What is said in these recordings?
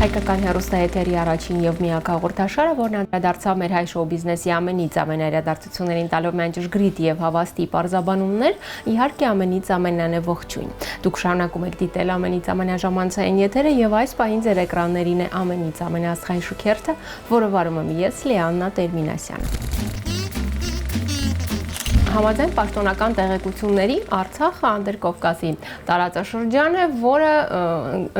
Հայկական հեռուստաեթերի առաջին եւ միակ հաղորդաշարը, որն անդրադարձավ մեր հայ շոու բիզնեսի ամենից ամենաիրադարձություններին տալով միայն ճշգրիտ եւ հավաստի պարզաբանումներ, իհարկե ամենից ամենն է ողջույն։ Դուք շարունակում եք դիտել ամենից ամենաժամանցային եթերը եւ այս պահին ձեր էկրաններին է ամենից ամենաաստղային շուքերթը, որը վարում եմ ես, Լիաննա Տերմինասյանը։ Համաձայն պաշտոնական տեղեկությունների Արցախը Անդրկովկասի տարածաշրջան է, որը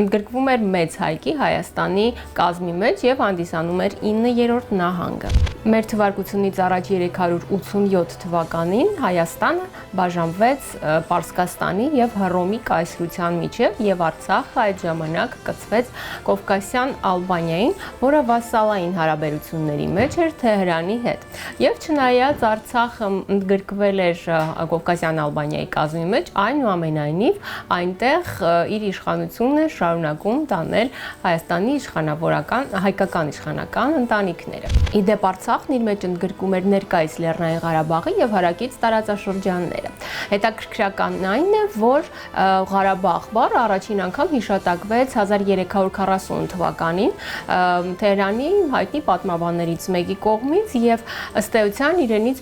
ընդգրկվում էր մեծ հայքի Հայաստանի կազմի մեջ եւ հանդիսանում էր 9-րդ նահանգը։ Մեր թվարկությունից առաջ 387 թվականին Հայաստանը բաժանվեց Պարսկաստանի եւ Հռոմի կայսրության միջև եւ Արցախը այդ ժամանակ կցվեց Կովկասյան Ալբանիային, որը վասալային հարաբերությունների մեջ էր Թեհրանի հետ։ Եվ չնայած Արցախը ընդգրկվել էր Կովկասյան Ալբանիայի կազմի մեջ, այնուամենայնիվ այնտեղ իր իշխանությունն է շարունակում տանել Հայաստանի հայկական իշխանական ընտանիքները։ Իդեպ Արցախն իր մեջ ընդգրկում էր ներկայիս Լեռնային Ղարաբաղի եւ հարակից տարածաշրջանները։ Հետաքրքրականն այն է, որ Ղարաբաղ բառը առաջին անգամ հիշատակվեց 1340 թվականին Թեհրանի հայտնի պատմաբաններից մեկի կողմից եւ ըստ էության իրենից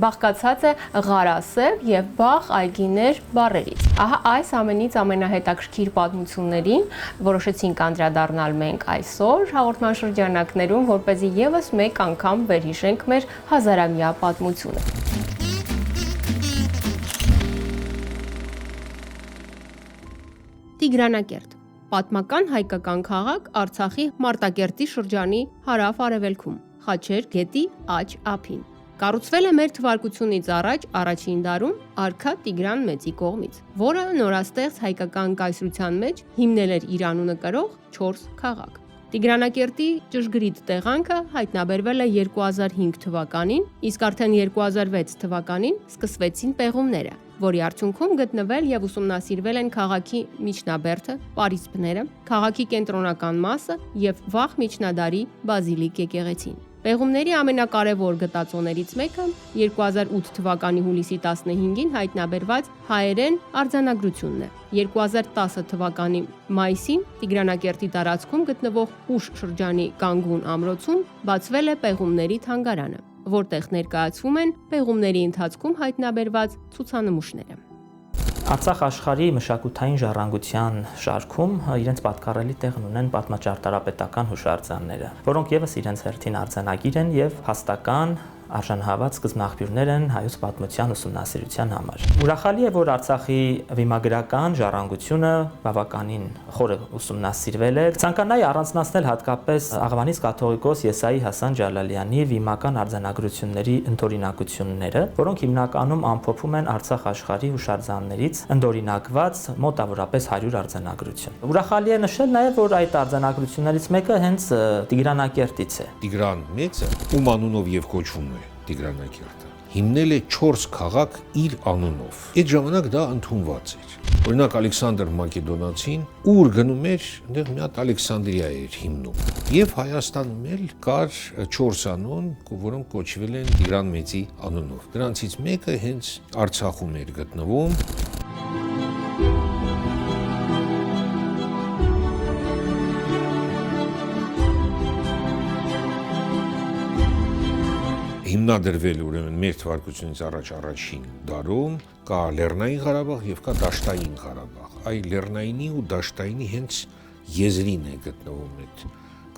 բաղկացած է Ղարասև եւ Բաղ այգիներ բառերից։ Ահա այս ամենից ամենահետաքրքիր պատմություններին որոշեցինք անդրադառնալ մենք այսօր հաղորդման շրջանակներում, որպեսզի եւս մեկ անգամ վերհիշենք մեր հազարամյա պատմությունը։ Տիգրանակերտ, պատմական հայկական քաղաք Արցախի Մարտակերտի շրջանի հարավ-արևելքում, Խաչեր գետի աջ ափին։ Կառուցվել է մեր թվարկությունից առաջ առաջին դարում արքա Տիգրան Մեծի կողմից, որը նորաստեղծ հայկական կայսրության մեջ հիմնել էր իր անունը կրող 4 քաղաք։ Տիգրանակերտի ճշգրիտ տեղանքը հայտնաբերվել է 2005 թվականին, իսկ արդեն 2006 թվականին սկսվեցին պեղումները, որի արդյունքում գտնվել եւ ուսումնասիրվել են քաղաքի միջնաբերդը, պարիսպները, քաղաքի կենտրոնական մասը եւ վաղ միջնադարի բազիլիկ եկեղեցին։ Պեղումների ամենակարևոր գտածոներից մեկը 2008 թվականի հուլիսի 15-ին հայտնաբերված հայերեն արձանագրությունն է։ 2010 թվականի մայիսին Տիգրանակերտի տարածքում գտնվող Ուշ շրջանի Կանգուն ամրոցում բացվել է պեղումների թանգարանը, որտեղ ներկայացվում են պեղումների ընթացքում հայտնաբերված ցուցանմուշները։ Արցախ աշխարհի մշակութային ժառանգության շարքում իրենց պատկառելի տեղն ունեն պատմաճարտարապետական հուշարձանները, որոնք եւս իրենց հերթին արձանագիր են եւ հաստական արժանահավատ սկզբնաղբյուրներ են հայոց պատմության ուսումնասիրության համար։ Ուրախալի է, որ Արցախի վիմագրական ժառանգությունը բավականին խորը ուսումնասիրվել է։ Ցանկանայի առանձնացնել հատկապես Աղվանից կաթողիկոս Եսայի Հասան Ջալալյանի վիմական արձանագրությունների ընդօրինակությունները, որոնք հիմնականում ամփոփում են Արցախ աշխարհի հուշարձաններից ընդօրինակված մոտավորապես 100 արձանագրություն։ Ուրախալի է նշել նաև, որ այդ արձանագրություններից մեկը հենց Տիգրանակերտից է։ Տիգրան Մեծը, ում անունով եւ կոչվում է Տիգրանակերտը, հիմնել է 4 քաղաք իր անունով։ Այդ ժամանակ դա ընդունված էր։ Օրինակ Ալեքսանդր Մակեդոնացին, ուր գնում էր, այնտեղ մի հատ Ալեքսանդրիա էր հիմնում։ Եվ Հայաստանում էլ կար 4 անուն, որոնք կոչվել են Տիգրան Մեծի անունով։ Դրանցից մեկը հենց Արցախում էր գտնվում։ Հիմնադրվել ուրեմն մեր թվարկությունից առաջին դարում կա Լեռնային Ղարաբաղ եւ կա Դաշտային Ղարաբաղ։ Այ Լեռնայինի ու Դաշտայինի հենց եզրին է գտնվում այդ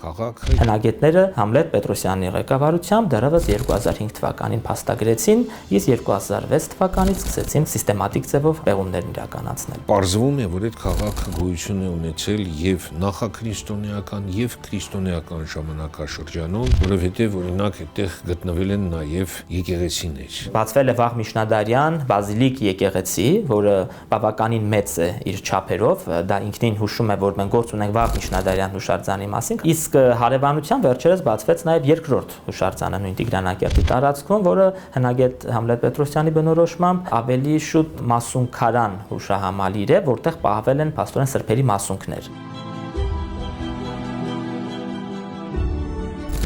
քաղաքը։ Հնագետները Համլետ Պետրոսյանի ղեկավարությամբ դեռևս 2005 թվականին փաստագրեցին, իսկ 2006 թվականից սկսեցին սիստեմատիկ ձևով պեղումներ իրականացնել։ Պարզվում է, որ այդ քաղաքը գոյություն է ունեցել եւ նախաքրիստոնեական եւ քրիստոնեական ժամանակաշրջանում, որովհետեւ օրինակ այդտեղ գտնվել են նաեւ եկեղեցիներ։ Բացվել է վաղ միջնադարյան բազիլիկ եկեղեցի, որը բավականին մեծ է իր չափերով, դա ինքնին հուշում է, որ մենք գործ ունենք վաղ միջնադարյան հուշարձանի մասին, իսկ հարևանության վերջերս բացվեց նաև երկրորդ հուշարձանը նույն Տիգրանակերտի տարածքում, որը հնագետ Համլետ Պետրոսյանի բնորոշմամբ ավելի շուտ մասունքարան հուշահամալիր է, որտեղ պահվել են փաստորեն սրբերի մասունքներ։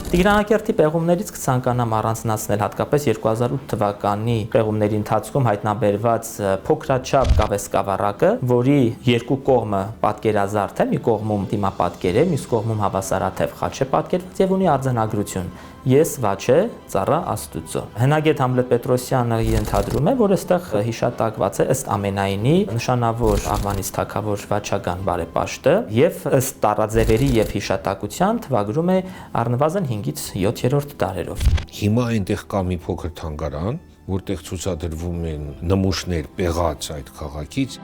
Տիգրանակերտի պեղումներից կցանկանամ առանձնացնել հատկապես 2008 թվականի պեղումների ընթացքում հայտնաբերված փոքրաչափ կավեսկավառակը, որի երկու կողմը պատկերազարդ է, մի կողմում դիմապատկեր է, մյուս կողմում հավասարաթև խաչ է պատկերված եւ ունի արձանագրություն. Ես Վաչե, ծառա Աստուծո։ Հնագետ Համլետ Պետրոսյանը ենթադրում է, որ այստեղ հիշատակված է ըստ ամենայնի նշանավոր Աղվանից թագավոր Վաչագան բարեպաշտը եւ ըստ տարաձևերի եւ հիշատակության թվագրում է առնվազն 5-ից 7-րդ դարերով։ Հիմա այնտեղ կա մի փոքր թանգարան, որտեղ ցուցադրվում են նմուշներ պեղած այդ քաղաքից։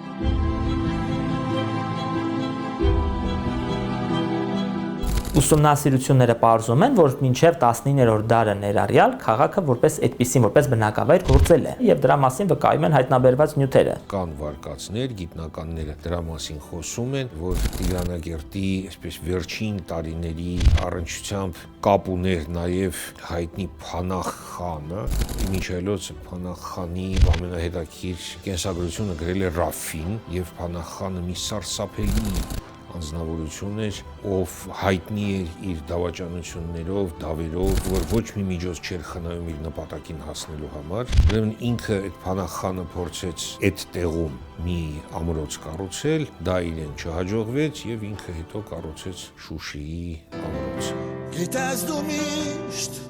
Ուսումնասիրությունները պարզում են, որ մինչև 19-րդ դարը ներառյալ քաղաքը որպես այդպիսին, որպես բնակավայր գործել է եւ դրա մասին վկայում են հայտնաբերված նյութերը։ Կան վարկածներ, գիտնականները դրա մասին խոսում են, որ Տիգրանակերտի այսպես վերջին տարիների առնչությամբ կապ ուներ նաեւ հայտնի Փանախ խանը, Միչելոց Փանախ խանի ամենահետաքրքիր կենսագրությունը գրել է Ռաֆին եւ Փանախ խանը մի սարսափելի անձնավորություն էր, ով հայտնի էր իր դավաճանություններով, դավերով, որ ոչ մի միջոց չէր խնայում իր նպատակին հասնելու համար։ Ուրեմն ինքը այդ Փանախ խանը փորձեց այդ տեղում մի ամրոց կառուցել, դա իրեն չհաջողվեց եւ ինքը հետո կառուցեց Շուշիի ամրոցը։ Գիտես դու միշտ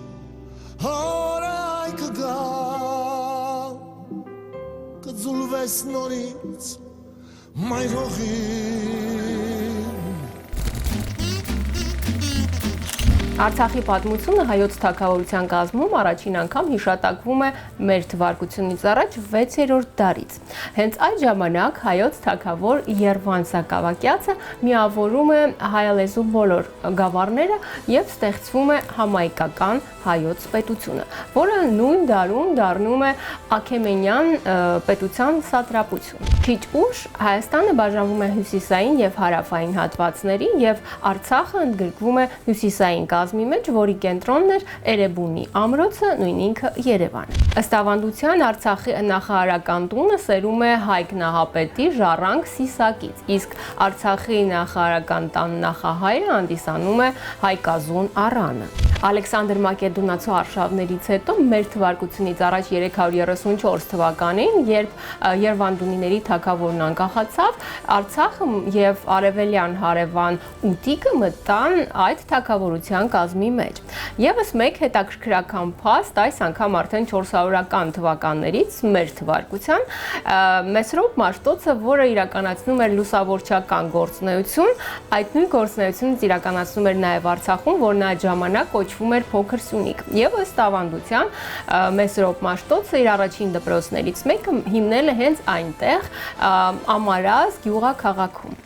հորայ կգա կձուլվես նորից մայրողի Արցախի պատմությունը հայոց թագավորության կազմում առաջին անգամ հիշատակվում է մեր թվարկությունից առաջ 6-րդ դարից։ Հենց այդ ժամանակ հայոց թագավոր Երվան Սակավակյացը միավորում է հայալեզու բոլոր գավառները եւ ստեղծվում է համայնքական հայոց պետությունը, որը նույն դարում դառնում է Աքեմենյան պետության սատրապություն։ Քիչ ուշ Հայաստանը բաժանվում է հյուսիսային եւ հարավային հատվածների եւ Արցախը ընդգրկվում է հյուսիսային կազմի մեջ, որի կենտրոնն էր Էրեբունի ամրոցը, նույն ինքը Երևանը։ Ըստ ավանդության Արցախի նախարարական տունը սերում է Հայկ Նահապետի ժառանգ Սիսակից, իսկ Արցախի նախարարական տան նախահայրը հանդիսանում է Հայկազուն Առանը։ Ալեքսանդր Մակեդոնացու արշավներից հետո մեր թվարկությունից առաջ 334 թվականին, երբ Երվանդունիների թագավորն անկախացավ, Արցախը եւ Արևելյան հարևան Ուտիկը մտան այդ թագավորության կազմի մեջ։ Եվս մեկ հետաքրքրական փաստ, այս անգամ արդեն 400-ական թվականներից մեր թվարկության, Մեսրոպ Մաշտոցը, որը իրականացնում էր լուսավորչական գործունեություն, այդ նույն գործունեությունից իրականացնում էր նաեւ Արցախում, որն այդ ժամանակ կոչվում էր Փոքր Սյունիք։ Եվ ըստ ավանդության Մեսրոպ Մաշտոցը իր առաջին դպրոցներից մեկը հիմնել է հենց այնտեղ Ամարազ գյուղաքաղաքում։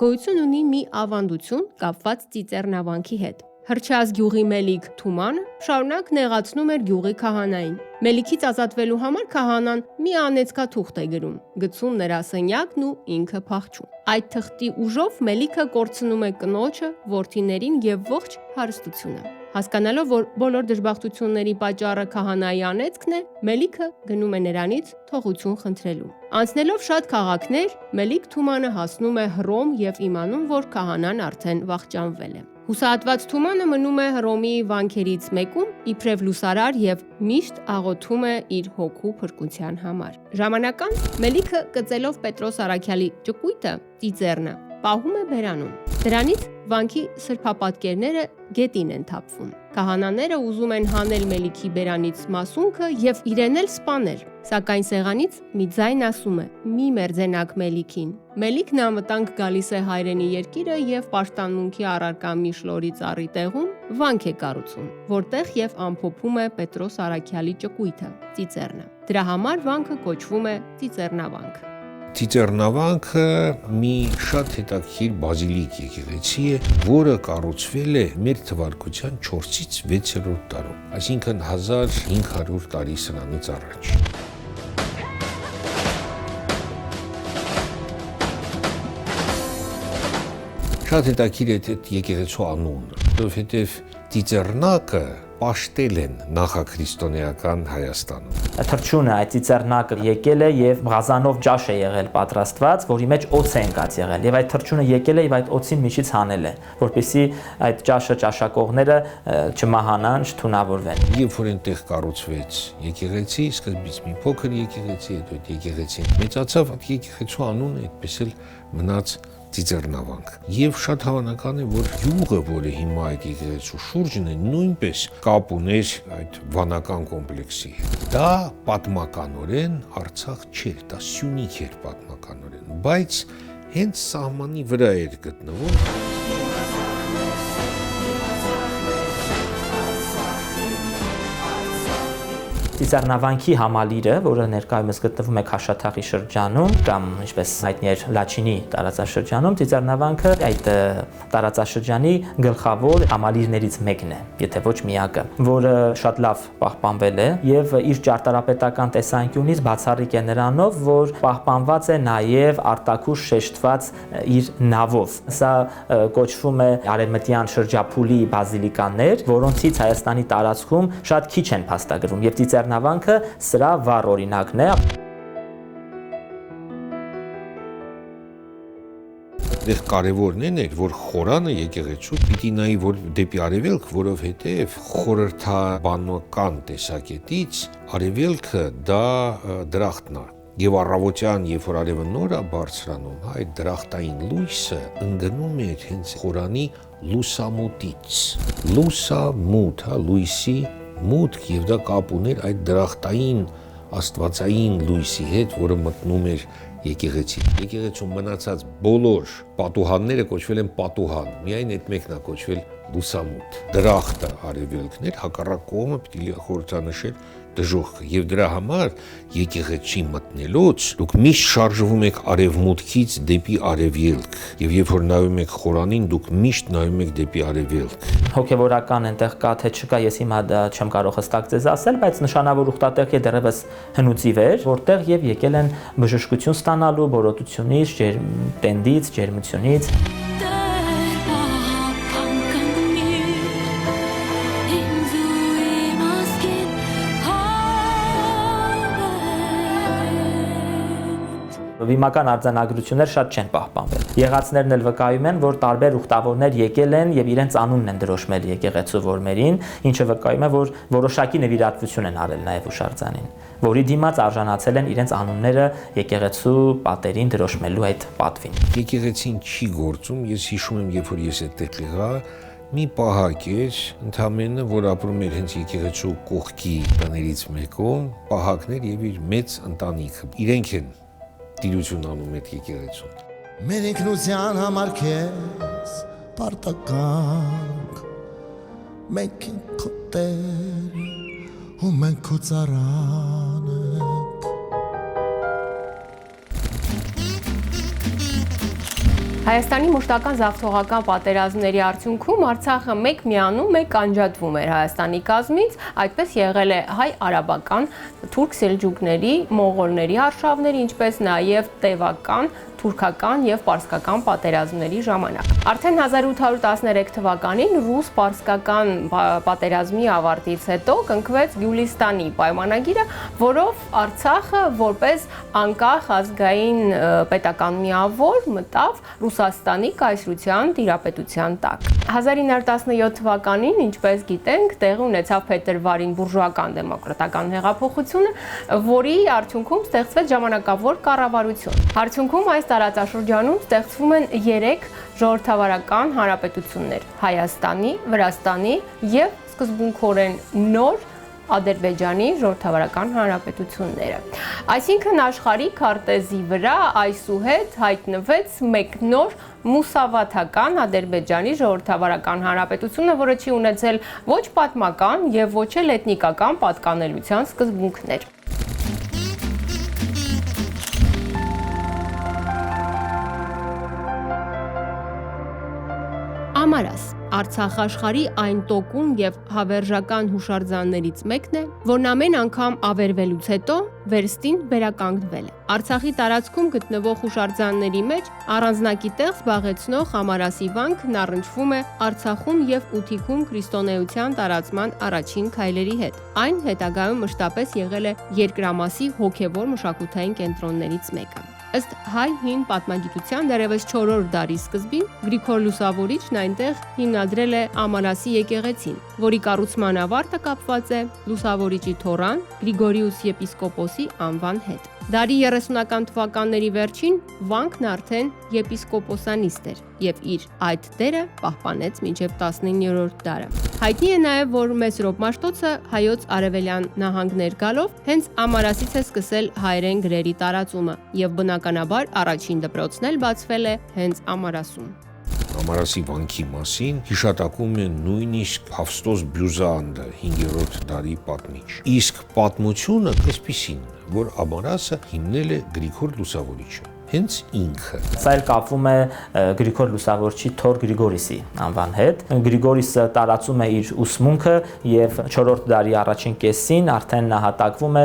Գոյություն ունի մի ավանդություն կապված Ծիծեռնավանքի հետ։ Հրճած գյուղի Մելիք Թումանը շարունակ նեղացնում էր գյուղի քահանային։ Մելիքից ազատվելու համար քահանան մի անեծքաթուղթ է գրում, գցում նրա սենյակն ու ինքը փախչում։ Այդ թղթի ուժով Մելիքը կորցնում է կնոջը, որդիներին եւ ողջ հարստությունը։ Հասկանալով, որ բոլոր դժբախտությունների պատճառը քահանայի անեծքն է, Մելիքը գնում է նրանից թողություն խնդրելու։ Անցնելով շատ քաղաքներ, Մելիք Թումանը հասնում է Հռոմ եւ իմանում, որ քահանան արդեն վախճանվել է։ Հուսահատված Թումանը մնում է Հռոմի վանքերից մեկում, իբրև լուսարար եւ միշտ աղոթում է իր հոգու փրկության համար։ Ժամանական Մելիքը կծելով Պետրոս Արաքյալի ճկույտը Ծիծեռնը պահում է բերանում։ Դրանից վանքի սրբապատկերները գետին են թափվում։ Քահանաները ուզում են հանել Մելիքի բերանից մասունքը եւ իրեն էլ սպանել, սակայն սեղանից մի ձայն ասում է. «Մի մերձենաք Մելիքին»։ Մելիքն անվտանգ գալիս է հայրենի երկիրը եւ պաշտամունքի առարկա մի շլորի ծառի տեղում վանք է կառուցում, որտեղ եւ ամփոփում է Պետրոս Արաքյալի ճկույթը Ծիծեռնը։ Դրա համար վանքը կոչվում է Ծիծեռնավանք։ Ծիծեռնավանքը մի շատ հետաքրքիր բազիլիկ եկեղեցի է, որը կառուցվել է մեր թվարկության 4-ից 6-րդ դարում, այսինքն 1500 տարի սրանից առաջ։ Շատ հետաքրքիր է այդ եկեղեցու անունը, որովհետև Ծիծեռնակը պաշտել են նախաքրիստոնեական Հայաստանում։ թռչունը, այդ ծիծեռնակը եկել է եւ ղազանով ջաշ է եղել պատրաստված, որի մեջ օձ է ընկած եղել եւ այդ թռչունը եկել է եւ այդ օձին միջից հանել է, որպեսզի այդ ջաշը ճաշակողները չմահանան, չթունավորվեն։ Երբ որ այնտեղ կառուցվեց եկեղեցի, սկզբից մի փոքր եկեղեցի, հետո այդ եկեղեցին մեծացավ, այդ եկեղեցու անունը այդպես էլ մնաց Ծիծեռնավանք։ Եվ շատ հավանական է, որ յուղը, որը հիմա այդ եկեղեցու շուրջն է, նույնպես կապ ուներ այդ վանական կոմպլեքսի հետ։ Դա պատմականորեն Արցախ չէր, դա Սյունիք էր պատմականորեն, բայց հենց սահմանի վրա էր գտնվում։ Ծիծեռնավանքի համալիրը, որը ներկայումս գտնվում է Քաշաթաղի շրջանում կամ ինչպես հայտնի էր Լաչինի տարածաշրջանում, Ծիծեռնավանքը այդ տարածաշրջանի գլխավոր համալիրներից մեկն է, եթե ոչ միակը, որը շատ լավ պահպանվել է եւ իր ճարտարապետական տեսանկյունից բացառիկ է նրանով, որ պահպանված է նաեւ արտաքուր շեշտված իր նավով։ Սա կոչվում է արևմտյան շրջափուլի բազիլիկաներ, որոնցից Հայաստանի տարածքում շատ քիչ են փաստագրում եւ Ծիծեռնավանքը սրա վառ օրինակն է։ Դեռ կարևորն էր, որ խորանը եկեղեցու պիտի նայի որ դեպի արևելք, որովհետև խորհրդաբանական տեսակետից արևելքը դա դրախտն է։ Եվ առավոտյան, երբ որ արևը նոր է բարձրանում, այդ դրախտային լույսը ընկնում էր հենց խորանի լուսամուտից։ Լուսամուտ, լույսի մուտք, եւ դա կապ ուներ այդ դրախտային աստվածային լույսի հետ, որը մտնում էր եկեղեցի։ Եկեղեցու մնացած բոլոր պատուհանները կոչվել են պատուհան, միայն այդ մեկն է կոչվել լուսամուտ։ Դրախտը արևելքն էր, հակառակ կողմը պիտի խորհրդանշել դժոխքը, եւ դրա համար եկեղեցի մտնելուց դուք միշտ շարժվում եք արևմուտքից դեպի արևելք, եւ երբ որ նայում եք խորանին, դուք միշտ նայում եք դեպի արևելք։ Հոգեվորական այնտեղ կա թե չկա, ես հիմա դա չեմ կարող հստակ ձեզ ասել, բայց նշանավոր ուխտատեղի դեռևս հնուծիվ էր, որտեղ եւ եկել են բժշկություն ստանալու բորոտությունից, տենդից, ջերմությունից։ Վիմական արձանագրություններ շատ չեն պահպանվել։ Եղածներն էլ վկայում են, որ տարբեր ուխտավորներ եկել են եւ իրենց անունն են դրոշմել եկեղեցու որմերին, ինչը վկայում է, որ որոշակի նվիրատվություն են արել նաեւ հուշարձանին, որի դիմաց արժանացել են իրենց անունները եկեղեցու պատերին դրոշմելու այդ պատվին։ Եկեղեցին չի գործում, ես հիշում եմ, երբ որ ես այդտեղ եղա, մի պահակ էր, ընդամենը, որ ապրում էր հենց եկեղեցու կողքի տներից մեկում, պահակներ եւ իր մեծ ընտանիքը։ Իրենք են տիրություն անում այդ եկեղեցուն։ Մեր ինքնության համար քեզ պարտականք, մենք քո տեր ու մենք քո ծառան ենք։ Հայաստանի մշտական զավթողական պատերազմների արդյունքում Արցախը մեկ միանում, մեկ անջատվում էր Հայաստանի կազմից, այդպես եղել է հայ-արաբական, թուրք-սելջուկների, մողոլների արշավների, ինչպես նաև տևական, թուրքական եւ պարսկական պատերազմների ժամանակ։ Արդեն 1813 թվականին ռուս-պարսկական պատերազմի ավարտից հետո կնքվեց Գյուլիստանի պայմանագիրը, որով Արցախը որպես անկախ ազգային պետական միավոր մտավ Ռուսաստանի կայսրության տիրապետության տակ։ 1917 թվականին, ինչպես գիտենք, տեղի ունեցավ փետրվարին բուրժուական դեմոկրատական հեղափոխությունը, որի արդյունքում ստեղծվեց ժամանակավոր կառավարություն։ Արդյունքում այս տարածաշրջանում ստեղծվում են 3 ժողովրդավարական հանրապետություններ՝ Հայաստանի, Վրաստանի եւ սկզբունքորեն նոր Ադրբեջանի ժողովրդավարական հանրապետությունները։ Այսինքն աշխարհի քարտեզի վրա այսուհետ հայտնվեց մեկ նոր մուսավաթական Ադրբեջանի ժողովրդավարական հանրապետությունը, որը չի ունեցել ոչ պատմական եւ ոչ էլ էթնիկական պատկանելիության սկզբունքներ։ Ամարաս Արցախ աշխարհի այն տոկուն եւ հավերժական հուշարձաններից մեկն է, որն ամեն անգամ ավերվելուց հետո վերստին վերականգնվել է։ Արցախի տարածքում գտնվող հուշարձանների մեջ առանձնակի տեղ զբաղեցնող Ամարասի վանքն առնչվում է Արցախում եւ Ուտիքում քրիստոնեության տարածման առաջին քայլերի հետ։ Այն հետագայում մշտապես եղել է երկրամասի հոգեվոր մշակութային կենտրոններից մեկը։ Ըստ հայ հին պատմագիտության դեռևս 4-րդ դարի սկզբին Գրիգոր Լուսավորիչն այնտեղ հիմնադրել է Ամարասի եկեղեցին, որի կառուցման ավարտը կապված է Լուսավորիչի թոռան Գրիգորիուս եպիսկոպոսի անվան հետ։ Դարի 30-ական թվականների վերջին վանքն արդեն եպիսկոպոսանիստ էր եւ իր այդ դերը պահպանեց մինչեւ 19-րդ դարը։ Հայտնի է նաեւ, որ Մեսրոպ Մաշտոցը հայոց արևելյան նահանգներ գալով հենց Ամարասից է սկսել հայերեն գրերի տարածումը եւ բնականաբար առաջին դպրոցն էլ բացվել է հենց Ամարասում։ Ամարասի վանքի մասին հիշատակում է նույնիսկ Հավստոս Բյուզանդը 5-րդ դարի պատմիչ։ Իսկ պատմությունը այսպիսին, որ Ամարասը հիմնել է Գրիգոր Լուսավորիչը, հենց ինքը։ Սա էլ կապվում է Գրիգոր Լուսավորչի թոռ Գրիգորիսի անվան հետ։ Գրիգորիսը տարածում է իր ուսմունքը եւ 4-րդ դարի առաջին կեսին արդեն նահատակվում է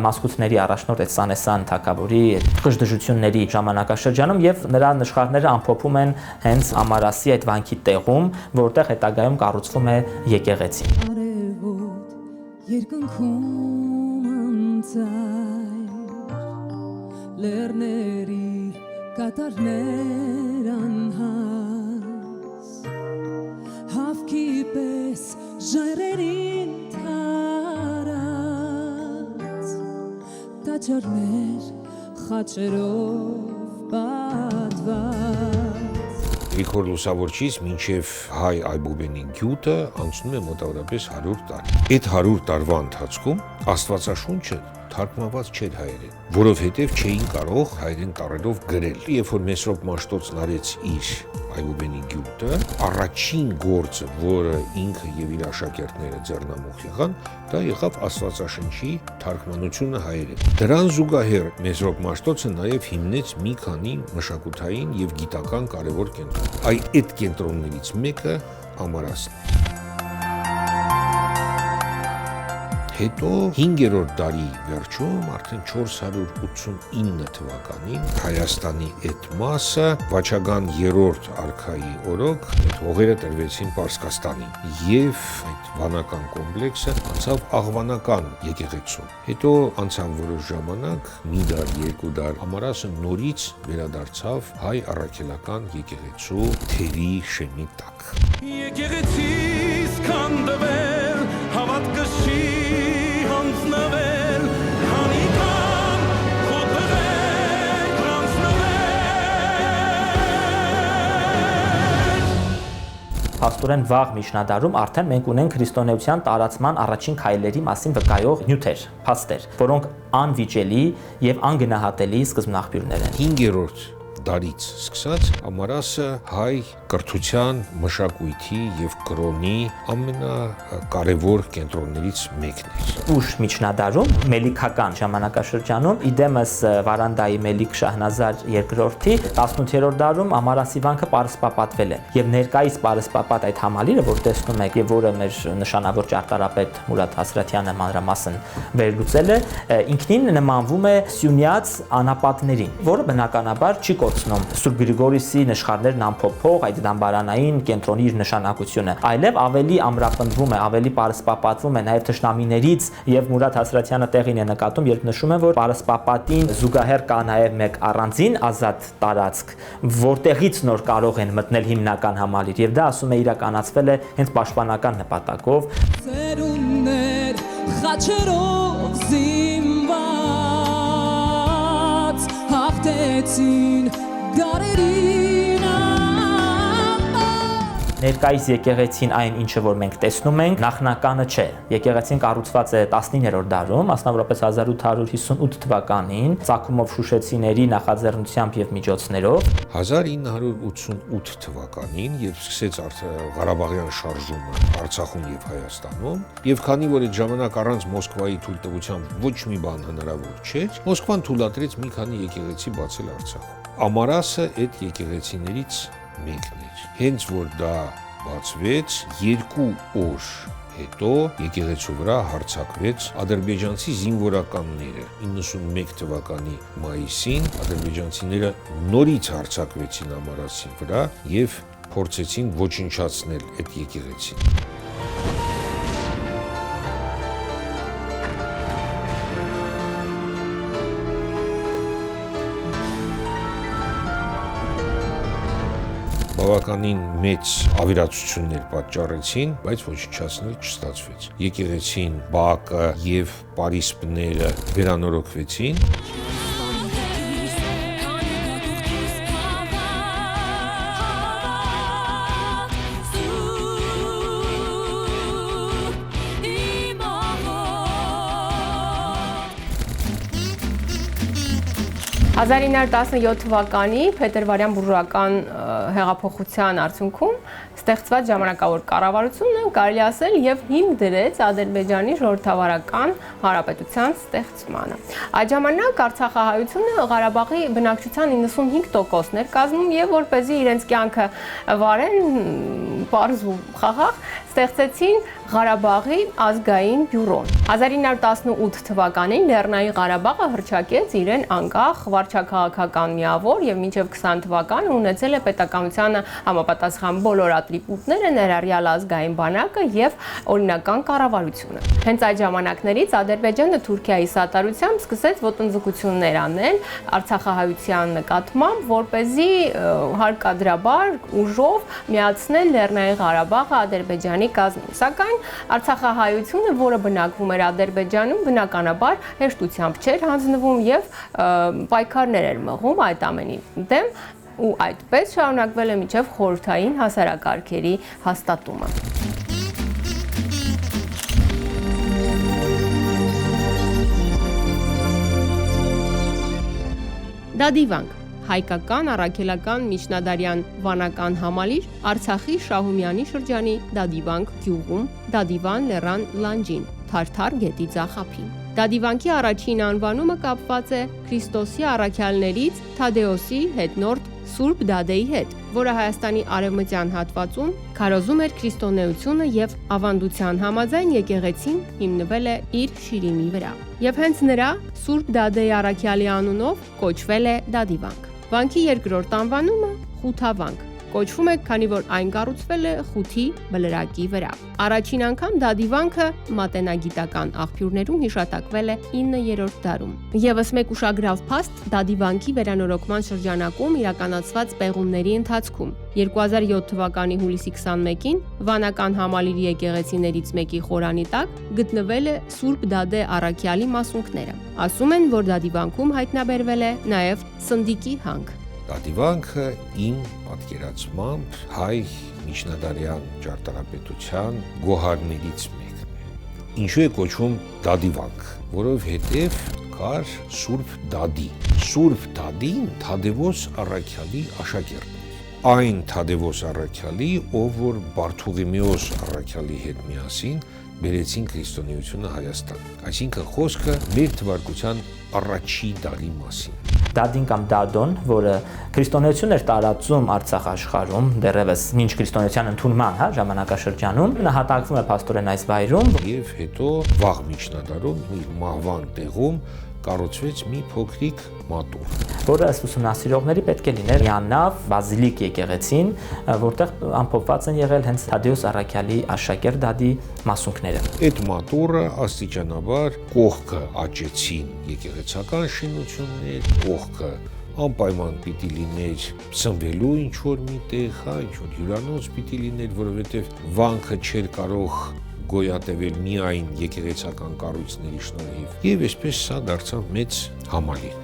մասկուտների առաջնորդ այդ Սանեսան թագավորի կժդժությունների ժամանակաշրջանում եւ նրա նշխարները ամփոփում են հենց Ամարասի այդ վանքի տեղում, որտեղ հետագայում կառուցվում է եկեղեցի։ Լեռների կատարներ անհաս հավքի պես ժայռերին թարած տաճարներ խաչերով պատված Գրիգոր Լուսավորչից մինչև հայ Այբուբենի գյուտը անցնում է մոտավորապես 100 տարի։ Այդ 100 տարվա ընթացքում Աստվածաշունչը թարգմանված չէր հայերեն, որովհետև չէին կարող հայերեն տառերով գրել։ Երբ որ Մեսրոպ Մաշտոցն արեց իր Այբուբենի գյուտը, առաջին գործը, որը ինքը եւ իր աշակերտները ձեռնամուխ եղան, դա եղավ Աստվածաշնչի թարգմանությունը հայերեն։ Դրան զուգահեռ Մեսրոպ Մաշտոցը նաեւ հիմնեց մի քանի մշակութային եւ գիտական կարևոր կենտրոն։ Այդ կենտրոններից մեկը Ամարասն է։ Հետո 5-րդ դարի վերջում արդեն 489 թվականին Հայաստանի այդ մասը Վաչագան 3-րդ արքայի օրոք այդ հողերը տրվեցին Պարսկաստանին եւ այդ վանական կոմպլեքսը անցավ աղվանական եկեղեցուն։ Հետո անցավ որոշ ժամանակ, մի դար, երկու դար, Ամարասը նորից վերադարձավ հայ առաքելական եկեղեցու թերի շեմի տակ։ Եկեղեցիս քանդվել հավատքը չի հանձնվել հանիկան խոթվել կանցնվել Փաստորեն վաղ միջնադարում արդեն մենք ունենք քրիստոնեության տարածման առաջին քայլերի մասին վկայող նյութեր, փաստեր, որոնք անվիճելի եւ անգնահատելի սկզբնաղբյուրներ են։ 5-րդ դարից սկսած Ամարասը հայ կրթության, մշակույթի եւ կրոնի ամենակարևոր կենտրոններից մեկն էր։ Ուշ միջնադարում մելիքական ժամանակաշրջանում իդեմս Վարանդայի Մելիք Շահնազար II-ի 18-րդ դարում Ամարասի վանքը պարսպապատվել է եւ ներկայիս պարսպապատ այդ համալիրը, որ տեսնում եք եւ որը մեր նշանավոր ճարտարապետ Մուրադ Հասրաթյանը մանրամասն վերլուծել է, ինքնին նմանվում է Սյունյաց անապատներին, որը բնականաբար չի կորցնում Սուրբ Գրիգորիսի նշխարներն ամփոփող այդ դամբարանային կենտրոնի իր նշանակությունը, այլև ավելի ամրապնդվում է, ավելի պարսպապատվում է նաև թշնամիներից եւ Մուրադ Հասրաթյանը տեղին է նկատում, երբ նշում է, որ պարսպապատին զուգահեռ կա նաև մեկ առանձին ազատ տարածք, որտեղից նոր կարող են մտնել հիմնական համալիր եւ դա ասում է իրականացվել է հենց պաշտպանական նպատակով։ Ծերուններ խաչերով զինված հաղթեցին դարերին Ներկայիս եկեղեցին այն ինչը որ մենք տեսնում ենք նախնականը չէ։ Եկեղեցին կառուցված է 19-րդ դարում, մասնավորապես 1858 թվականին Ծագումով շուշեցիների նախաձեռնությամբ եւ միջոցներով 1988 թվականին, երբ սկսեց Ղարաբաղյան շարժումը Արցախում եւ Հայաստանում, եւ քանի որ այդ ժամանակ առանց Մոսկվայի թույլտվությամբ ոչ մի բան հնարավոր չէր, Մոսկվան թույլատրեց մի քանի եկեղեցի բացել Արցախում։ Ամարասը այդ եկեղեցիներից մեկն էր։ Հենց որ դա բացվեց, 2 օր հետո եկեղեցու վրա հարձակվեց ադրբեջանցի զինվորականները 91 թվականի մայիսին ադրբեջանցիները նորից հարձակվեցին Ամարասի վրա եւ փորձեցին ոչնչացնել այդ եկեղեցին։ Բավականին մեծ ավերածություններ պատճառեցին, բայց ոչնչացնել չստացվեց։ Եկեղեցին, բակը եւ պարիսպները վերանորոգվեցին։ «1917 թվականի փետրվարյան բուրժուական հեղափոխության արդյունքում ստեղծված ժամանակավոր կառավարությունը կարելի ասել եւ հիմք դրեց Ադրբեջանի ժողովրդավարական հանրապետության ստեղծմանը։ Այդ ժամանակ Արցախահայությունը Ղարաբաղի բնակչության 95%-ն էր կազմում եւ որպեսզի իրենց կյանքը վարեն պարզ ու խաղաղ ստեղծեցին Ղարաբաղի ազգային բյուրոն։ 1918 թվականին Լեռնային Ղարաբաղը հռչակեց իրեն անկախ վարչաքաղաքական միավոր եւ մինչեւ 20 թվականը ունեցել է պետականությանը համապատասխան բոլոր ատրիբուտները, ներառյալ ազգային բանակը եւ օրինական կառավարությունը։ Հենց այդ ժամանակներից Ադրբեջանը Թուրքիայի սատարությամբ սկսեց ոտնձգություններ անել Արցախահայության նկատմամբ, որպեսզի հարկադրաբար ուժով միացնել Լեռնային Ղարաբաղը Ադրբեջանի կազմին։ Սակայն Արցախահայությունը, որը բնակվում էր Ադրբեջանում, բնականաբար հեշտությամբ չէր հանձնվում եւ պայքարներ էր մղում այդ ամենի դեմ ու այդպես շարունակվել է մինչև խորհրդային հասարակարգերի հաստատումը։ Դադիվանք հայկական, առաքելական, միջնադարյան վանական համալիր Արցախի Շահումյանի շրջանի Դադիվանք գյուղում, Դադիվան լեռան լանջին, Թարթար գետի ձախափին։ Դադիվանքի առաջին անվանումը կապված է Քրիստոսի առաքյալներից Թադեոսի հետնորդ Սուրբ Դադեի հետ, որը Հայաստանի արևմտյան հատվածում քարոզում էր քրիստոնեությունը եւ ավանդության համաձայն եկեղեցին հիմնվել է իր շիրիմի վրա։ Եվ հենց նրա Սուրբ Դադեի առաքյալի անունով կոչվել է Դադիվանք։ Վանքի երկրորդ անվանումը Խութավանք կոչվում է, քանի որ այն կառուցվել է խութի բլրակի վրա։ Առաջին անգամ Դադիվանքը մատենագիտական աղբյուրներում հիշատակվել է 9-րդ դարում։ Եվս մեկ ուշագրավ փաստ Դադիվանքի վերանորոգման շրջանակում իրականացված պեղումների ընթացքում 2007 թվականի հուլիսի 21-ին վանական համալիրի եկեղեցիներից մեկի խորանի տակ գտնվել է Սուրբ Դադե առաքյալի մասունքները։ Ասում են, որ Դադիվանքում հայտնաբերվել է նաև Սնդիկի հանք։ Դադիվանքը իմ պատկերացմամբ հայ միջնադարյան ճարտարապետության գոհարներից մեկն է։ Ինչու է կոչվում Դադիվանք, որովհետև կար Սուրբ Դադի։ Սուրբ Դադին Թադևոս առաքյալի աշակերտն էր։ Այն Թադևոս առաքյալի, ով որ Բարթուղիմեոս առաքյալի հետ միասին բերեցին քրիստոնեությունը Հայաստան։ Այսինքն խոսքը մեր թվարկության առաջի դարի մասին։ Դադին կամ Դադոն, որը քրիստոնեություն էր տարածում Արցախ աշխարհում, դեռևս մինչ քրիստոնեության ընդունման, ժամանակաշրջանում, նահատակվում է փաստորեն այս վայրում եւ հետո վաղ միջնադարում իր մահվան տեղում կառուցվեց մի փոքրիկ մատուռ, որը ըստ ուսումնասիրողների պետք է լիներ միանավ բազիլիկ եկեղեցին, որտեղ ամփոփված են եղել հենց Թադեոս առաքյալի աշակերտ Դադի մասունքները։ Այդ մատուռը աստիճանաբար կողքը աճեցին եկեղեցական շինություններ, կողքը անպայման պիտի լիներ սնվելու ինչ-որ միտեղ, ինչ-որ հյուրանոց պիտի լիներ, որովհետև վանքը չէր կարող գոյատևել միայն եկեղեցական կառույցների շնորհիվ, եւ այսպես սա դարձավ մեծ համալիր։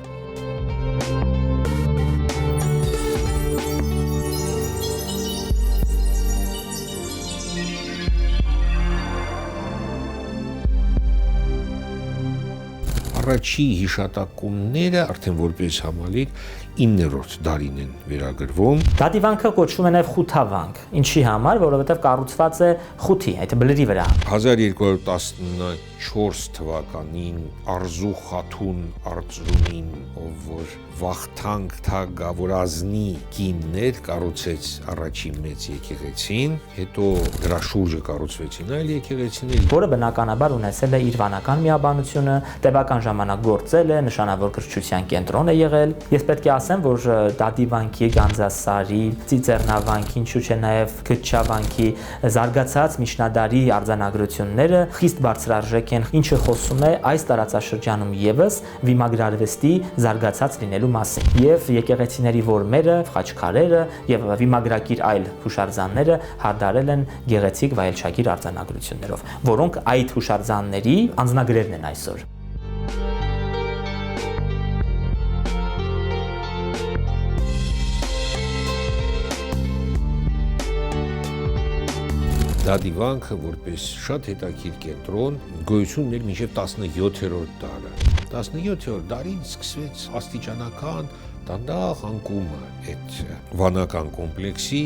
Առաջի հիշատակումները արդեն որպես համալիր 9-րդ դարին են վերագրվում։ Դադիվանքը կոչվում է նաև խութավանք, ինչի համար, որովհետև կառուցված է խութի, այդ բլրի վրա։ 1214 թվականին Արզու Խաթուն Արծրունին, ով որ Վախթանգ Թագավորազնի կիններ, կառուցեց առաջին մեծ եկեղեցին, հետո դրա շուրջը կառուցվեցին այլ եկեղեցիներ, որը բնականաբար ունեցել է իր վանական միաբանությունը, տևական ժամանակ գործել է, նշանավոր կրթության կենտրոն է եղել։ Ես պետք է ասեմ, որ Դադիվանքի, Գանձասարի, Ծիծեռնավանքի, ինչու՞ չէ նաև Քչավանքի զարգացած միջնադարի արձանագրությունները խիստ բարձրարժեք են, ինչը խոսում է այս տարածաշրջանում եւս վիմագրարվեստի զարգացած լինելու մասին։ Եվ եկեղեցիների որմերը, խաչքարերը եւ վիմագրակիր այլ հուշարձանները հարդարել են գեղեցիկ վայելչագիր արձանագրություններով, որոնք այդ հուշարձանների անձնագրերն են այսօր։ Դադիվանքը որպես շատ հետաքրքիր կենտրոն գոյություն ուներ մինչև 17-րդ դարը։ 17-րդ դարին սկսվեց աստիճանական դանդաղ անկումը այդ վանական կոմպլեքսի,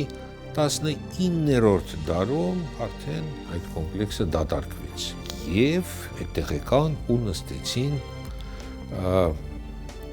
19-րդ դարում արդեն այդ կոմպլեքսը դատարկվեց եւ այդտեղ եկան ու նստեցին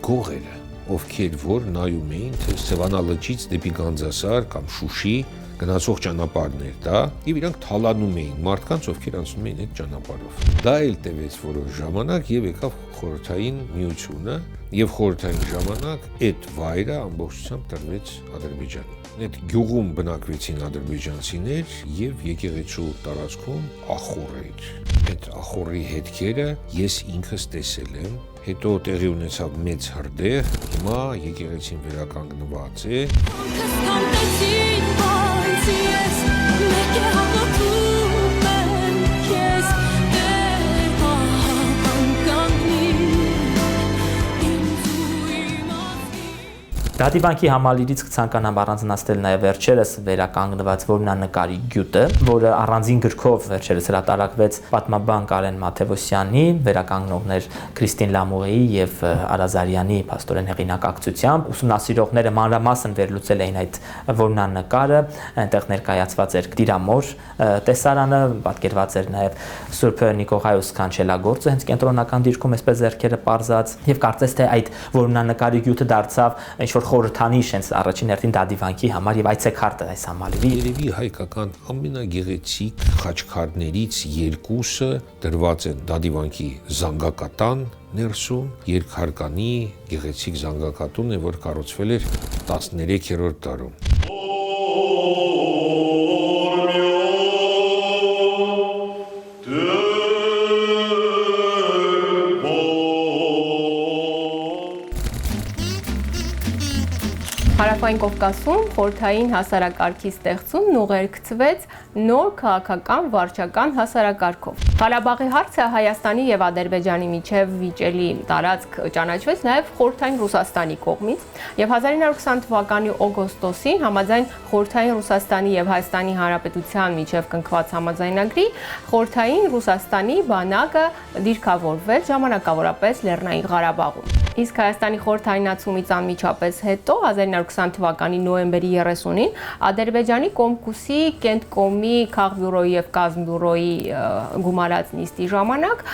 գողերը, ովքեր որ նայում էին թե Սևանա լճից դեպի Գանձասար կամ Շուշի գնացող ճանապարհներ դա եւ իրանք թալանում էին մարդկանց, ովքեր անցնում էին այդ ճանապարհով։ Դա էլ տևեց որոշ ժամանակ եւ եկավ խորհրդային միությունը եւ խորհրդային ժամանակ այդ վայրը ամբողջությամբ տրվեց Ադրբեջանին։ Այդ գյուղում բնակվեցին ադրբեջանցիներ եւ եկեղեցու տարածքում ախոռ էր։ Այդ ախոռի հետքերը ես ինքս տեսել եմ, հետո տեղի ունեցավ մեծ հրդեհ, հիմա եկեղեցին վերականգնված է։ Դադիվանքի համալիրից կցանկանամ առանձնացնել նաև վերջերս վերականգնված որմնանկարի գյուտը, որը առանձին գրքով վերջերս հրատարակվեց պատմաբան Կարեն Մաթևոսյանի, վերականգնողներ Քրիստին Լամուղեի եւ Արազարյանի փաստորեն հեղինակակցությամբ։ Ուսումնասիրողները մանրամասն վերլուծել էին այդ որմնանկարը, այնտեղ ներկայացված էր Տիրամոր տեսարանը, պատկերված էր նաև Սուրբ Նիկողայոս Կանչելագործը, հենց կենտրոնական դիրքում այսպես ձեռքերը պարզած, եւ կարծես թե այդ որմնանկարի գյուտը դարձավ ինչ-որ խորհրդանիշ հենց առաջին հերթին Դադիվանքի համար եւ այցեքարտը այս համալիրի։ Երևի հայկական ամենագեղեցիկ խաչքարներից երկուսը դրված են Դադիվանքի զանգակատան ներսում, երկհարկանի գեղեցիկ զանգակատուն է, որ կառուցվել էր 13-րդ դարում։ Հարավային Կովկասում խորհրդային հասարակարգի ստեղծումն ուղեկցվեց նոր քաղաքական վարչական հասարակարգով։ Ղարաբաղի հարցը Հայաստանի եւ Ադրբեջանի միջև վիճելի տարածք ճանաչվեց նաեւ խորհրդային Ռուսաստանի կողմից եւ 1920 թվականի օգոստոսին համաձայն խորհրդային Ռուսաստանի եւ Հայաստանի Հանրապետության միջև կնքված համաձայնագրի խորհրդային Ռուսաստանի բանակը դիրքավորվեց ժամանակավորապես Լեռնային Ղարաբաղում։ Իսկ Հայաստանի խորհրդայնացումից անմիջապես հետո 1920 թվականի նոյեմբերի 30-ին Ադրբեջանի Կոմկուսի Կենտկոմի քաղբյուրոյի եւ կազմբյուրոյի գումարած նիստի ժամանակ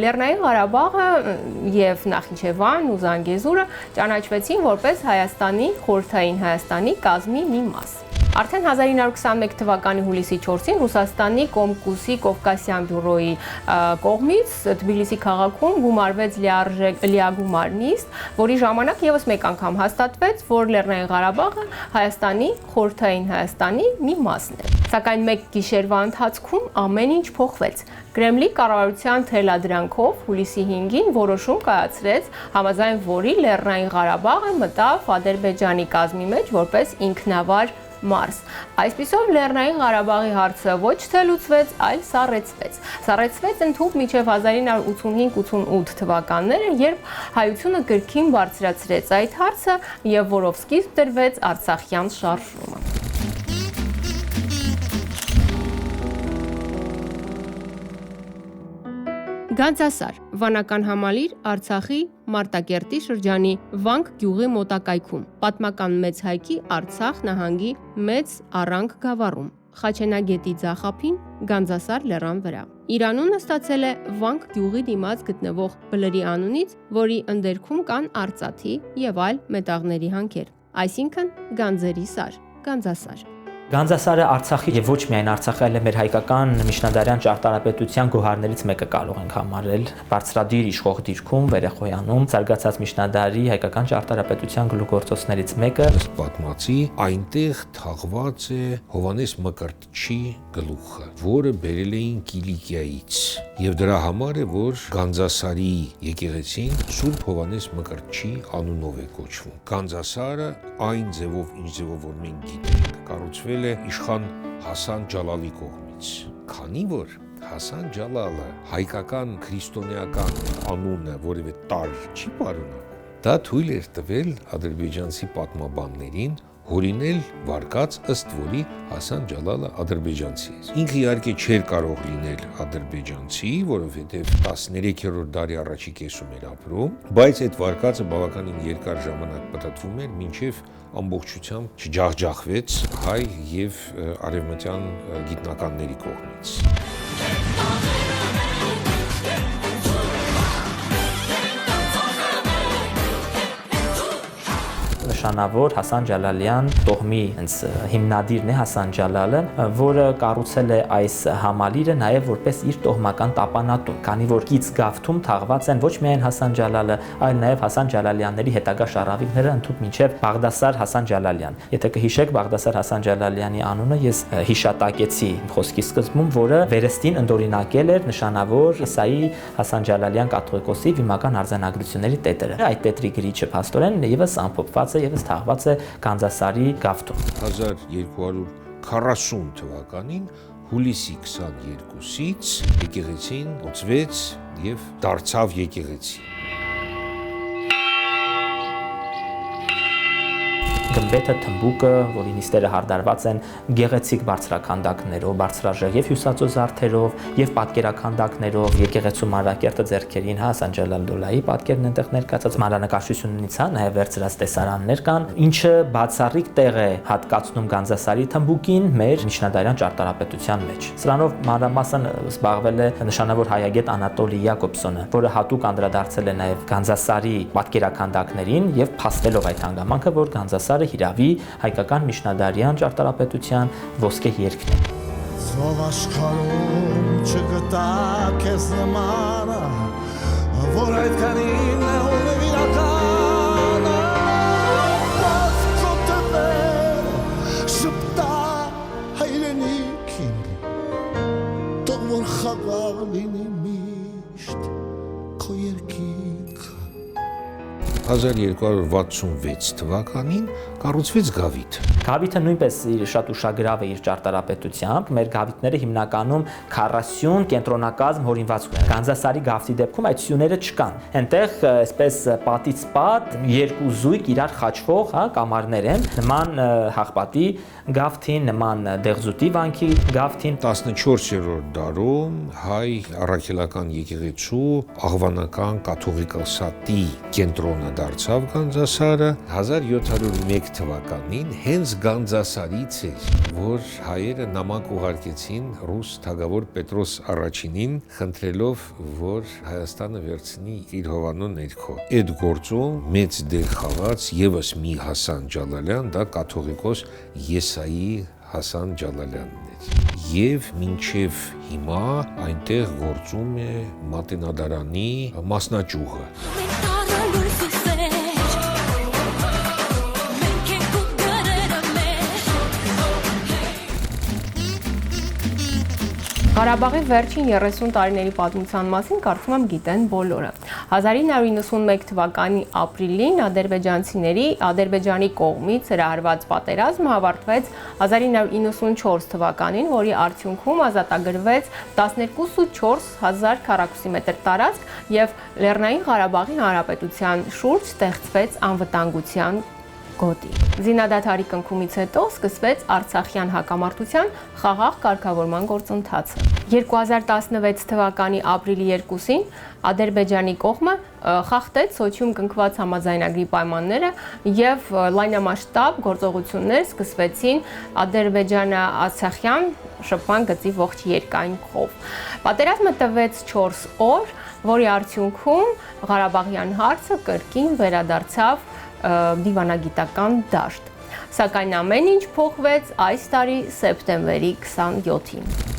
Լեռնային Ղարաբաղը եւ Նախիջևան ու Զանգեզուրը ճանաչվեցին որպես Հայաստանի խորհրդային Հայաստանի կազմի մի մաս։ Արդեն 1921 թվականի հուլիսի 4-ին Ռուսաստանի Կոմկուսի Կովկասյան բյուրոյի կողմից Թբիլիսի քաղաքում գումարվեց լիագումար նիստ, որի ժամանակ եւս մեկ անգամ հաստատվեց, որ Լեռնային Ղարաբաղը Հայաստանի խորհրդային Հայաստանի մի մասն է։ Սակայն մեկ գիշերվա ընթացքում ամեն ինչ փոխվեց։ Կրեմլի կառավարության թելադրանքով հուլիսի 5-ին որոշում կայացրեց, համաձայն որի Լեռնային Ղարաբաղը մտավ Ադրբեջանի կազմի մեջ որպես ինքնավար մարզ։ Այսպիսով Լեռնային Ղարաբաղի հարցը ոչ թե լուծվեց, այլ սառեցվեց։ Սառեցվեց ընդհուպ մինչև 1985-88 թվականները, երբ հայությունը գրքին բարձրացրեց այդ հարցը եւ որով սկիզբ դրվեց Արցախյան շարժումը։ Գանձասար, վանական համալիր Արցախի Մարտակերտի շրջանի Վանք գյուղի մոտակայքում, պատմական մեծ հայքի Արցախ նահանգի Մեծ Առանք գավառում, Խաչենագետի ձախափին Գանձասար լեռան վրա։ Իր անունը ստացել է Վանք գյուղի դիմաց գտնվող բլրի անունից, որի ընդերքում կան արծաթի եւ այլ մետաղների հանքեր, այսինքն Գանձերի սար, Գանձասար։ Գանձասարը Արցախի եւ ոչ միայն Արցախի, այլև մեր հայկական միջնադարյան ճարտարապետության գոհարներից մեկը կարող ենք համարել։ Բարձրադիր իշխող դիրքում Վերեխոյանում զարգացած միջնադարի հայկական ճարտարապետության գլուխգործոցներից մեկը ըստ պատմածի այնտեղ թաղված է Հովանես Մկրտչի գլուխը, որը բերել էին Կիլիկիայից, եւ դրա համար է, որ Գանձասարի եկեղեցին Սուրբ Հովանես Մկրտչի անունով է կոչվում։ Գանձասարը այն ձևով, ինչ ձևով որ մենք գիտենք, կառուցվել է իշխան Հասան Ջալալի կողմից, քանի որ Հասան Ջալալը հայկական քրիստոնեական անունը որևէ տար չի պարունակում, դա թույլ էր տվել ադրբեջանցի պատմաբաններին հորինել վարկած, ըստ որի Հասան Ջալալը ադրբեջանցի էր։ Ինքը իհարկե չէր կարող լինել ադրբեջանցի, որովհետև 13-րդ դարի առաջի կեսում էր ապրում, բայց այդ վարկածը բավականին երկար ժամանակ պտտվում էր, մինչև ամբողջությամբ չջախջախվեց հայ եւ արևմտյան գիտնականների կողմից։ Նշանավոր Հասան Ջալալյան տոհմի հիմնադիրն է Հասան Ջալալը, որը կառուցել է այս համալիրը նաև որպես իր տոհմական տապանատուն, քանի որ գից գավթում թաղված են ոչ միայն Հասան Ջալալը, այլ նաև Հասան Ջալալյանների հետագա շարավիկները ընդհուպ մինչև Բաղդասար Հասան Ջալալյան։ Եթե կհիշեք, Բաղդասար Հասան Ջալալյանի անունը ես հիշատակեցի խոսքի սկզբում, որը վերստին ընդօրինակել էր նշանավոր Իսայի Հասան Ջալալյան կաթողիկոսի վիմական արձանագրությունների տետերը։ Այդ տետրի գրիչը փաստորեն եւս ամփոփված է եւս թաղված է Գանձասարի գավթում։ 1240 թվականին հուլիսի 22-ից եկեղեցին ոցվեց եւ դարձավ եկեղեցի։ Գմբեթը, թմբուկը, որի նիստերը հարդարված են գեղեցիկ բարձրաքանդակներով, բարձրաժեղ եւ հյուսածո զարդերով եւ պատկերաքանդակներով, եկեղեցու մանրակերտը ձեռքերին Հասան Ջալալդոլայի պատկերն այնտեղ ներկայացած մանրանկարչությունից հա նաեւ վերցրած տեսարաններ կան, ինչը բացառիկ տեղ է հատկացնում Գանձասարի թմբուկին մեր միջնադարյան ճարտարապետության մեջ։ Սրանով մանրամասն զբաղվել է նշանավոր հայագետ Անատոլի Յակոբսոնը, որը հատուկ անդրադարձել է նաեւ Գանձասարի պատկերաքանդակներին եւ փաստելով այդ հանգամանքը, որ Գանձասարը հիրավի հայկական միջնադարյան ճարտարապետության ոսկե երգն է։ Ծով աշխարհում չգտա քեզ նմանը, որ այդքանին է ունեմ իրականը, բաց կոտտվել շպտա հայրենիքին, թող որ խաղաղ լինի միշտ քո երկինքը։ 1266 թվականին կառուցվեց գավիթ։ Գավիթը նույնպես շատ ուշագրավ է իր ճարտարապետությամբ։ Մեր գավիթները հիմնականում 40 կենտրոնակազմ հորինվածք ունեն։ Գանձասարի գավթի դեպքում այդ սյուները չկան։ Այնտեղ այսպես պատից պատ երկու զույգ իրար խաչվող, հա, կամարներ են, նման հաղպատի գավթին, նման դեղզուտի վանքի գավթին։ 14-րդ դարում հայ առաքելական եկեղեցու աղվանական կաթողիկոսատի կենտրոնը դարձավ Գանձասարը 1701 թվականին հենց Գանձասարից էր, որ հայերը նամակ ուղարկեցին ռուս թագավոր Պետրոս առաջինին, խնդրելով, որ Հայաստանը վերցնի իր հովանու ներքո։ Այդ գործում մեծ դեր խաղաց եւս մի Հասան Ջալալյան, դա կաթողիկոս Եսայի Հասան Ջալալյանն էր։ Եվ մինչև հիմա այնտեղ գործում է Մատենադարանի մասնաճյուղը։ Ղարաբաղի վերջին 30 տարիների պատմության մասին կարծում եմ գիտեն բոլորը։ 1991 թվականի ապրիլին ադրբեջանի կողմից հրահրված պատերազմը ավարտվեց 1994 թվականին, որի արդյունքում ազատագրվեց 12.4 քառակուսիմետր տարածք եւ Լեռնային Ղարաբաղի Հանրապետության շուրջ ստեղծվեց անվտանգության գոտի։ Զինադադարի կնքումից հետո սկսվեց Արցախյան հակամարտության խաղաղ կարգավորման գործընթացը։ 2016 թվականի ապրիլի 2-ին Ադրբեջանի կողմը խախտեց Սոչիում կնքված համաձայնագրի պայմանները եւ լայնամասշտաբ գործողություններ սկսվեցին Ադրբեջանա-Արցախյան շփման գծի ողջ երկայնքով։ Պատերազմը տևեց 4 օր, որի արդյունքում Ղարաբաղյան հարցը կրկին վերադարձավ դիվանագիտական դաշտ։ Սակայն ամեն ինչ փոխվեց այս տարի սեպտեմբերի 27-ին։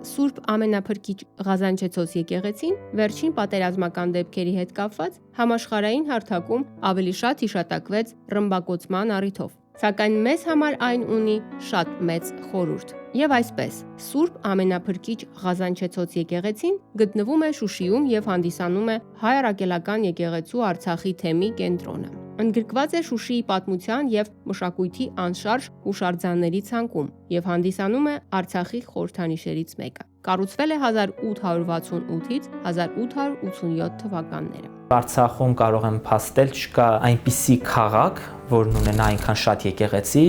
Սուրբ ամենափրկիչ Ղազանչեցոս եկեղեցին վերջին պատերազմական դեպքերի հետ կապված համաշխարհային հարթակում ավելի շատ հիշատակվեց ռմբակոծման առիթով։ Սակայն մեզ համար այն ունի շատ մեծ խորհուրդ։ Եվ այսպես, Սուրբ ամենափրկիչ Ղազանչեցոս եկեղեցին գտնվում է Շուշիում եւ հանդիսանում է հայ առաքելական եկեղեցու Արցախի թեմի կենտրոնը։ Ընդգրկված է Շուշիի պատմության եւ մշակույթի անշարժ հուշարձանների ցանկում եւ հանդիսանում է Արցախի խորհրդանիշերից մեկը։ Կառուցվել է 1868-ից 1887 թվականները։ Արցախում կարող եմ փաստել չկա այնպիսի քաղաք, որն ունենա այնքան շատ եկեղեցի,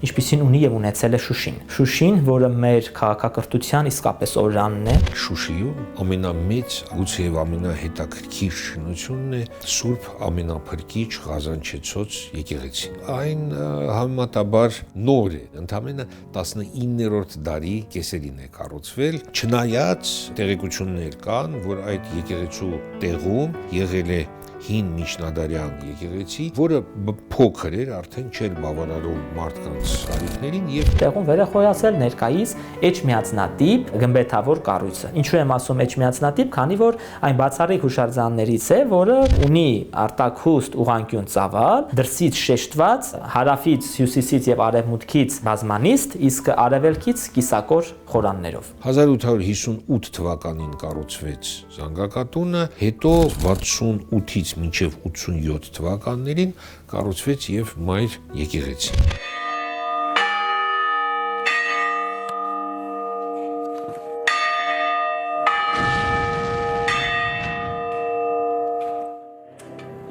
ինչպիսին ունի եւ ունեցել է Շուշին։ Շուշին, որը մեր քաղաքակրթության իսկապես օրրանն է։ Շուշիում ամենամեծ, գուցե եւ ամենահետաքրքիր շինությունն է Սուրբ ամենափրկիչ Ղազանչեցոս եկեղեցին։ Այն համեմատաբար նոր է, ընդամենը 19-րդ դարի կեսերին է կառուցվել, չնայած տեղեկություններ կան, որ այդ եկեղեցու տեղում եղել է հին միջնադարյան եկեղեցի, որը փոքր էր, արդեն չէր բավարարում մարդկանց կարիքներին եւ տեղում վերախոյացել ներկայիս էջմիածնատիպ գմբեթավոր կառույցը։ Ինչու եմ ասում էջմիածնատիպ, քանի որ այն բացառիկ հուշարձաններից է, որը ունի արտաքուստ ուղղանկյուն ծավալ, դրսից շեշտված, հարավից, հյուսիսից եւ արևմուտքից բազմանիստ, իսկ արևելքից կիսակոր խորաններով։ 1858 թվականին կառուցվեց զանգակատունը, հետո 68-ից մինչև 87 թվականներին կառուցվեց եւ մայր եկեղեցին։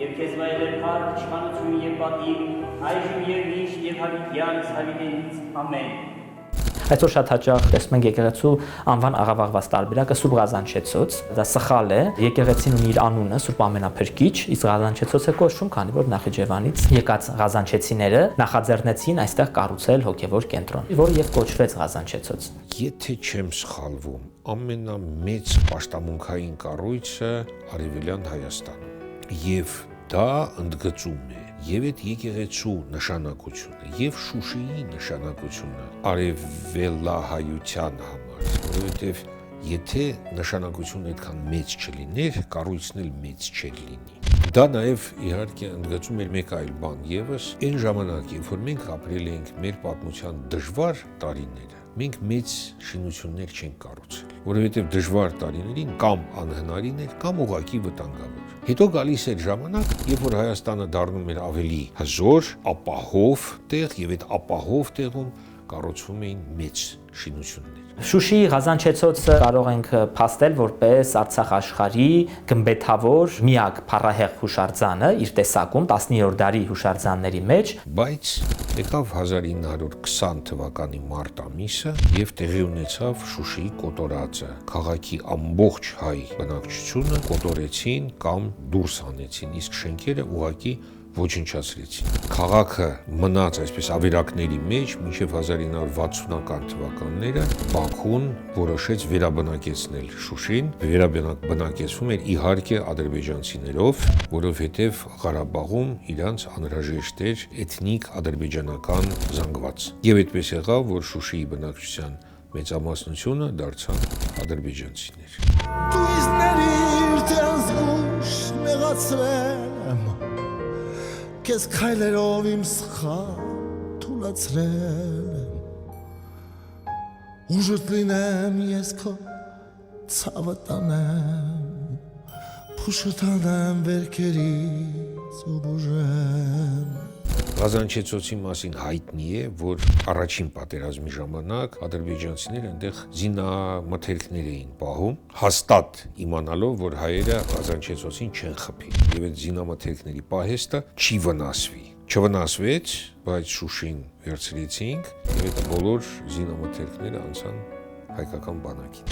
Եվ քեզ վայելել փառք, իշխանություն եւ պատիվ, այժմ եւ միշտ եւ հավիտյանս հավիտենից ամեն։ Այսօր շատ հաճախ տեսնում ենք եկեղեցու անվան աղավաղված տարբերակը Սուրբ Ղազանչեցոս։ Դա սխալ է։ Եկեղեցին ունի իր անունը Սուրբ ամենափրկիչ, իսկ Ղազանչեցոս է կոչվում, քանի որ Նախիջևանից եկած ղազանչեցիները նախաձեռնեցին այստեղ կառուցել հոգևոր կենտրոն, որը եւ կոչվեց Ղազանչեցոս։ Եթե չեմ սխալվում, ամենամեծ պաշտամունքային կառույցը Արևելյան Հայաստանում եւ դա ընդգծում է եւ այդ եկեղեցու նշանակությունը եւ Շուշիի նշանակությունը արևելահայության համար, որովհետեւ եթե նշանակությունը այդքան մեծ չլիներ, կառույցն էլ մեծ չէր լինի։ Դա նաեւ իհարկե ընդգծում էր մեկ այլ բան եւս, այն ժամանակ, երբ որ մենք ապրել ենք մեր պատմության դժվար տարիները, մենք մեծ շինություններ չենք կառուցել, որովհետև դժվար տարիներին կամ անհնարին էր, կամ ուղղակի վտանգավոր։ Հետո գալիս էր ժամանակ, երբ որ Հայաստանը դառնում էր ավելի հզոր, ապահով տեղ, եւ այդ ապահով տեղում կառուցվում էին մեծ շինություններ։ Շուշիի Ղազանչեցոցը կարող ենք փաստել որպես Արցախ աշխարհի գմբեթավոր միակ փառահեղ հուշարձանը իր տեսակում 19-րդ դարի հուշարձանների մեջ, բայց եկավ 1920 թվականի մարտ ամիսը եւ տեղի ունեցավ Շուշիի կոտորածը։ Քաղաքի ամբողջ հայ բնակչությունը կոտորեցին կամ դուրս հանեցին, իսկ շենքերը ուղղակի ոչնչացրեցին։ Քաղաքը մնաց այսպես ավերակների մեջ մինչև 1960-ական թվականները Բաքուն որոշեց վերաբնակեցնել Շուշին, վերաբնակեցվում էր իհարկե ադրբեջանցիներով, որովհետև Ղարաբաղում իրանց անհրաժեշտ էր էթնիկ ադրբեջանական զանգված։ Եվ այդպես եղավ, որ Շուշիի բնակչության մեծամասնությունը դարձան ադրբեջանցիներ։ Դու իզների տես գուշ նեղացրեմ Կես քայլերով իմ սխալ թուլացրել եմ Ուժուտ լինեմ ես քո ցավը տանեմ Փուշը տանեմ վերքերից ու բուժեմ Ղազանչեցոցի մասին հայտնի է, որ առաջին պատերազմի ժամանակ ադրբեջանցիները այնտեղ զինամթերքներ էին պահում, հաստատ իմանալով, որ հայերը Ղազանչեցոցին չեն խփի, եւ այդ զինամթերքների պահեստը չի վնասվի։ Չվնասվեց, բայց Շուշին վերցրեցինք, եւ այդ բոլոր զինամթերքները անցան հայկական բանակին։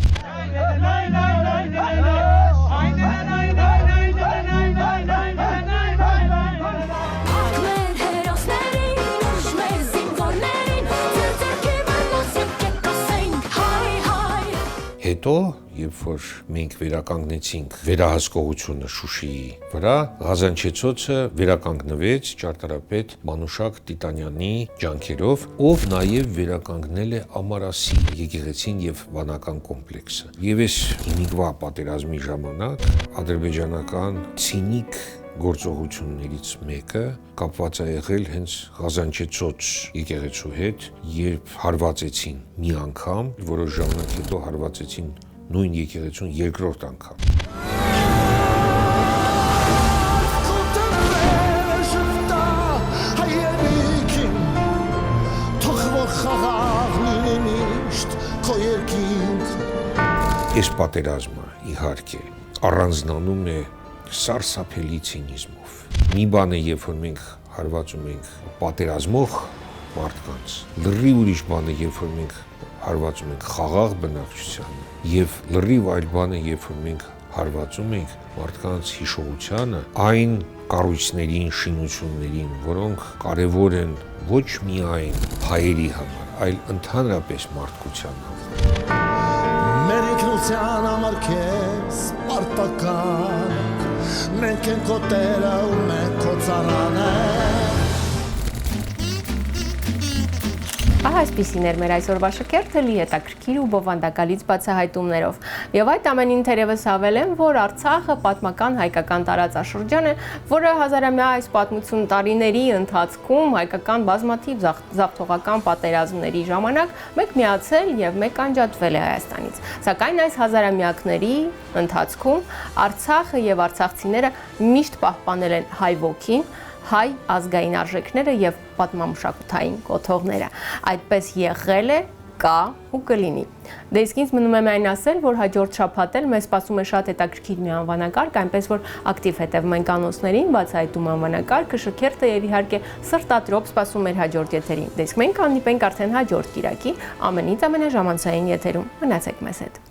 Հետո, երբ որ մենք վերականգնեցինք վերահսկողությունը Շուշիի վրա, Ղազանչեցոցը վերականգնվեց ճարտարապետ Մանուշակ Տիտանյանի ջանքերով, ով նաև վերականգնել է Ամարասի եկեղեցին եւ վանական կոմպլեքսը։ Եվ այս հիմիկվա պատերազմի ժամանակ ադրբեջանական ցինիկ գործողություններից մեկը կապված է եղել հենց Ղազանչեցոց եկեղեցու հետ, երբ հարվածեցին մի անգամ, որոշ ժամանակ հետո հարվածեցին նույն եկեղեցուն երկրորդ անգամ։ Այս պատերազմը իհարկե առանձնանում է սարսափելի ցինիզմով։ Մի բան է, երբ որ մենք հարվածում ենք պատերազմող մարդկանց, լրիվ ուրիշ բան է, երբ որ մենք հարվածում ենք խաղաղ բնակչությանը, եւ լրիվ այլ բան է, երբ որ մենք հարվածում ենք մարդկանց հիշողությանը, այն կառույցներին, շինություններին, որոնք կարևոր են ոչ միայն հայերի համար, այլ ընդհանրապես մարդկության համար։ Մեր ինքնության համար քեզ պարտական, մենք ենք քո տերը ու մենք քո ծառանը։ Ահա այսպիսին էր մեր այսօրվա շքերթը՝ լի հետաքրքիր ու բովանդակալից բացահայտումներով։ Եվ այդ ամենին թերևս հավելեմ, որ Արցախը պատմական հայկական տարածաշրջան է, որը հազարամյա այս պատմություն տարիների ընթացքում հայկական բազմաթիվ զավթողական պատերազմների ժամանակ մեկ միացել եւ մեկ անջատվել է Հայաստանից։ Սակայն այս հազարամյակների ընթացքում Արցախը եւ արցախցիները միշտ պահպանել են հայ ոգին, հայ ազգային արժեքները եւ պատմամշակութային կոթողները։ Այդպես եղել է, կա ու կլինի։ Դե իսկ ինձ մնում է միայն ասել, որ հաջորդ շաբաթ էլ մեզ սպասում է շատ հետաքրքիր մի անվանակարգ, այնպես որ ակտիվ հետևում ենք անոնսներին, բացահայտում անվանակարգը, շքերթը եւ իհարկե սրտատրոփ սպասում մեր հաջորդ եթերին։ Դե իսկ մենք հանդիպենք արդեն հաջորդ կիրակի ամենից ամենաժամանցային եթերում։ Մնացեք մեզ հետ։